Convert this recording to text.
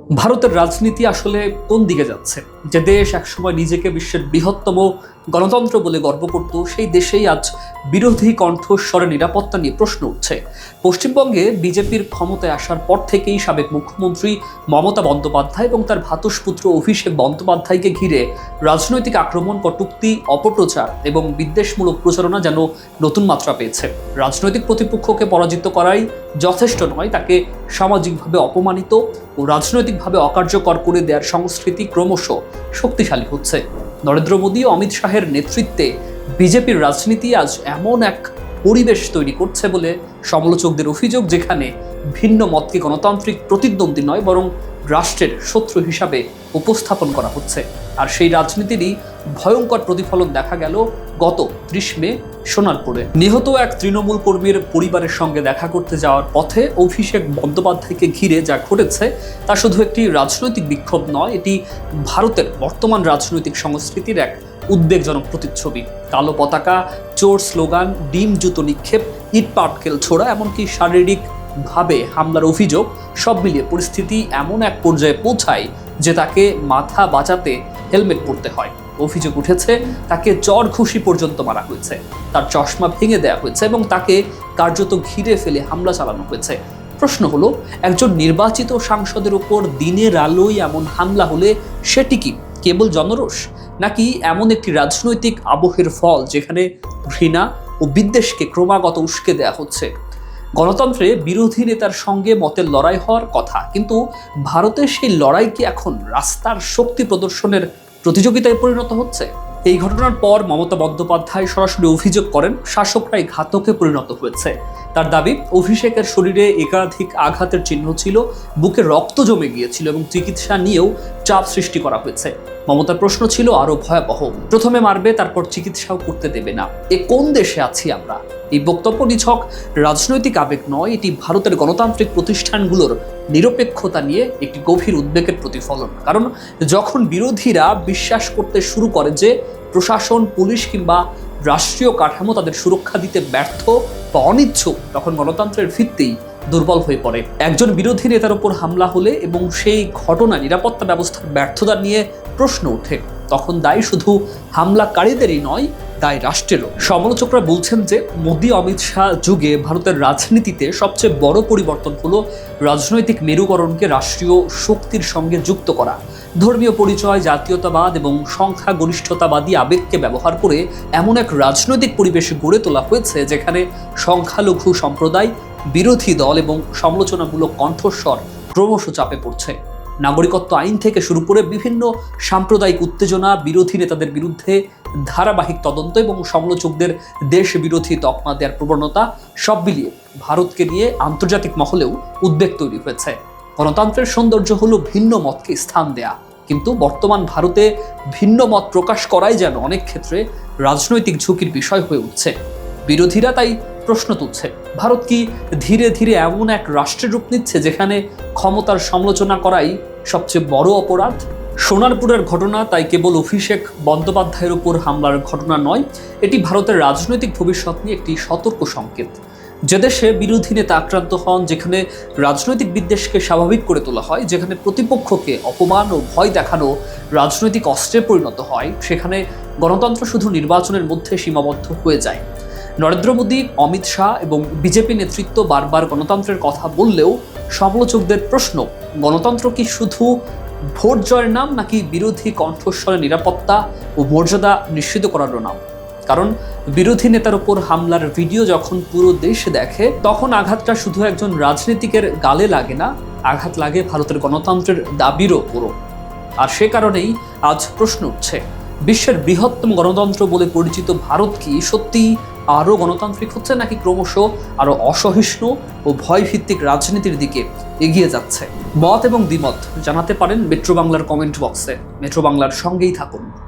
ভারতের রাজনীতি আসলে কোন দিকে যাচ্ছে? যে দেশ একসময় নিজেকে বিশ্বের বৃহত্তম গণতন্ত্র বলে গর্ব করত, সেই দেশেই আজ বিরোধী কণ্ঠস্বরে নিরাপত্তা নিয়ে প্রশ্ন উঠছে। পশ্চিমবঙ্গে বিজেপির ক্ষমতায় আসার পর থেকেই সাবেক মুখ্যমন্ত্রী মমতা বন্দ্যোপাধ্যায় এবং তার ভ্রাতুষ্পুত্র অভিষেক বন্দ্যোপাধ্যায়কে ঘিরে রাজনৈতিক আক্রমণ, কটূক্তি, অপপ্রচার এবং বিদ্বেষমূলক প্রচারণা যেন নতুন মাত্রা পেয়েছে। রাজনৈতিক প্রতিপক্ষকে পরাজিত করাই যথেষ্ট নয়, তাকে সামাজিকভাবে অপমানিত ও রাজনৈতিকভাবে অকার্যকর করে দেওয়ার সংস্কৃতি ক্রমশ শক্তিশালী হচ্ছে। নরেন্দ্র মোদী ও অমিত শাহের নেতৃত্বে বিজেপির রাজনীতি আজ এমন এক পরিবেশ তৈরি করছে বলে সমালোচকদের অভিযোগ, যেখানে ভিন্ন মতকে গণতান্ত্রিক প্রতিদ্বন্দ্বী নয় বরং রাষ্ট্রের শত্রু হিসাবে উপস্থাপন করা হচ্ছে। আর সেই রাজনীতিরই ভয়ঙ্কর প্রতিফলন দেখা গেল গত 30 মে সোনারপুরে। নিহত এক তৃণমূল কর্মীর পরিবারের সঙ্গে দেখা করতে যাওয়ার পথে অভিষেক বন্দ্যোপাধ্যায়কে ঘিরে যা ঘটেছে তা শুধু একটি রাজনৈতিক বিক্ষোভ নয়, এটি ভারতের বর্তমান রাজনৈতিক সংস্কৃতির এক উদ্বেগজনক প্রতিচ্ছবি। কালো পতাকা, চোর স্লোগান, ডিম জুতো নিক্ষেপ, ইট পাটকেল ছোড়া, এমনকি শারীরিক ভাবে হামলার অভিযোগ, সব মিলিয়ে পরিস্থিতি এমন এক পর্যায়ে পৌঁছায় যে তাকে মাথা বাঁচাতে হেলমেট পরতে হয়। অভিযোগ উঠেছে তাকে চড় ঘুষি পর্যন্ত মারা হয়েছে, তার চশমা ভেঙে দেওয়া হয়েছে এবং তাকে কার্যত ঘিরে ফেলে হামলা চালানো হয়েছে। প্রশ্ন হলো, একজন নির্বাচিত সাংসদের উপর দিনের আলোয় এমন হামলা হলে সেটি কি কেবল জনরোষ, নাকি এমন একটি রাজনৈতিক আবহের ফল যেখানে ঘৃণা ও বিদ্বেষকে ক্রমাগত উস্কে দেওয়া হচ্ছে? গণতন্ত্রে বিরোধী নেতার সঙ্গে মতের লড়াই হওয়ার কথা, কিন্তু ভারতের সেই লড়াই কি এখন রাস্তার শক্তি প্রদর্শনের প্রতিযোগিতায় পরিণত হচ্ছে? এই ঘটনার পর মমতা বন্দ্যোপাধ্যায় সরাসরি অভিযোগ করেন শাসকরাই ঘাতকে পরিণত হয়েছে। তার দাবি, অভিষেকের শরীরে একাধিক আঘাতের চিহ্ন ছিল, বুকে রক্ত জমে গিয়েছিল এবং চিকিৎসা নিয়েও চাপ সৃষ্টি করা হয়েছে। মমতার প্রশ্ন ছিল আরো ভয়াবহ, প্রথমে মারবে তারপর চিকিৎসাও করতে দেবে না। এ কোন দেশে আছি আমরা? এই বক্তব্য নিছক রাজনৈতিক আবেগ নয়, এটি ভারতের গণতান্ত্রিক প্রতিষ্ঠানগুলোর নিরপেক্ষতা নিয়ে একটি গভীর উদ্বেগের প্রতিফলন। কারণ যখন বিরোধীরা বিশ্বাস করতে শুরু করে যে প্রশাসন, পুলিশ কিংবা রাষ্ট্রীয় কাঠামো তাদের সুরক্ষা দিতে ব্যর্থ বা অনিচ্ছুক, তখন গণতন্ত্রের ভিত্তি দুর্বল হয়ে পড়ে। একজন বিরোধী নেতার উপর হামলা হলে এবং সেই ঘটনা নিরাপত্তা ব্যবস্থার ব্যর্থতা নিয়ে প্রশ্ন ওঠে, তখন দায়ী শুধু হামলাকারীদেরই নয়, দায় রাষ্ট্রেরও। সমালোচকরা বলছেন যে মোদী অমিত শাহ যুগে ভারতের রাজনীতিতে সবচেয়ে বড় পরিবর্তন হলো রাজনৈতিক মেরুকরণকে রাষ্ট্রীয় শক্তির সঙ্গে যুক্ত করা। ধর্মীয় পরিচয়, জাতীয়তাবাদ এবং সংখ্যাগরিষ্ঠতাবাদী আবেগকে ব্যবহার করে এমন এক রাজনৈতিক পরিবেশ গড়ে তোলা হয়েছে যেখানে সংখ্যালঘু সম্প্রদায়, বিরোধী দল এবং সমালোচনামূলক কণ্ঠস্বর ক্রমশ চাপে পড়ছে। নাগরিকত্ব আইন থেকে শুরু করে বিভিন্ন সাম্প্রদায়িক উত্তেজনা, বিরোধী নেতাদের বিরুদ্ধে ধারাবাহিক তদন্ত এবং সমালোচকদের দেশ বিরোধী তকমা দেওয়ার প্রবণতা, সব মিলিয়ে ভারতকে নিয়ে আন্তর্জাতিক মহলেও উদ্বেগ তৈরি হয়েছে। গণতন্ত্রের সৌন্দর্য হলো ভিন্ন মতকে স্থান দেয়া, কিন্তু বর্তমান ভারতে ভিন্ন মত প্রকাশ করাই যেন অনেক ক্ষেত্রে রাজনৈতিক ঝুঁকির বিষয় হয়ে উঠছে। বিরোধীরা তাই প্রশ্ন তুলছে, ভারত কি ধীরে ধীরে এমন এক রাষ্ট্রের রূপ নিচ্ছে যেখানে ক্ষমতার সমালোচনা করাই সবচেয়ে বড় অপরাধ? সোনারপুরের ঘটনা তাই কেবল অভিষেক বন্দ্যোপাধ্যায়ের উপর হামলার ঘটনা নয়, এটি ভারতের রাজনৈতিক ভবিষ্যৎ নিয়ে একটি সতর্ক সংকেত। যে দেশে বিরোধী নেতা আক্রান্ত হন, যেখানে রাজনৈতিক বিদ্বেষকে স্বাভাবিক করে তোলা হয়, যেখানে প্রতিপক্ষকে অপমান ও ভয় দেখানো রাজনৈতিক অস্ত্রে পরিণত হয়, সেখানে গণতন্ত্র শুধু নির্বাচনের মধ্যে সীমাবদ্ধ হয়ে যায়। নরেন্দ্র মোদী, অমিত শাহ এবং বিজেপি নেতৃত্ব বারবার গণতন্ত্রের কথা বললেও সমালোচকদের প্রশ্ন, গণতন্ত্র কি শুধু ভোট জয়ের নাম, নাকি বিরোধী কণ্ঠস্বরে নিরাপত্তা ও মর্যাদা নিশ্চিত করারও নাম? কারণ বিরোধী নেতার উপর হামলার ভিডিও যখন পুরো দেশ দেখে, তখন আঘাতটা শুধু একজন রাজনীতিকের গালে লাগে না, আঘাত লাগে ভারতের গণতন্ত্রের দাবিরও পুরো। আর সে কারণেই আজ প্রশ্ন উঠছে, বিশ্বের বৃহত্তম গণতন্ত্র বলে পরিচিত ভারত কি সত্যি আরও গণতান্ত্রিক হচ্ছে, নাকি ক্রমশ আরও অসহিষ্ণু ও ভয়ভিত্তিক রাজনীতির দিকে এগিয়ে যাচ্ছে? মত এবং দ্বিমত জানাতে পারেন মেট্রো বাংলার কমেন্ট বক্সে। মেট্রো বাংলার সঙ্গেই থাকুন।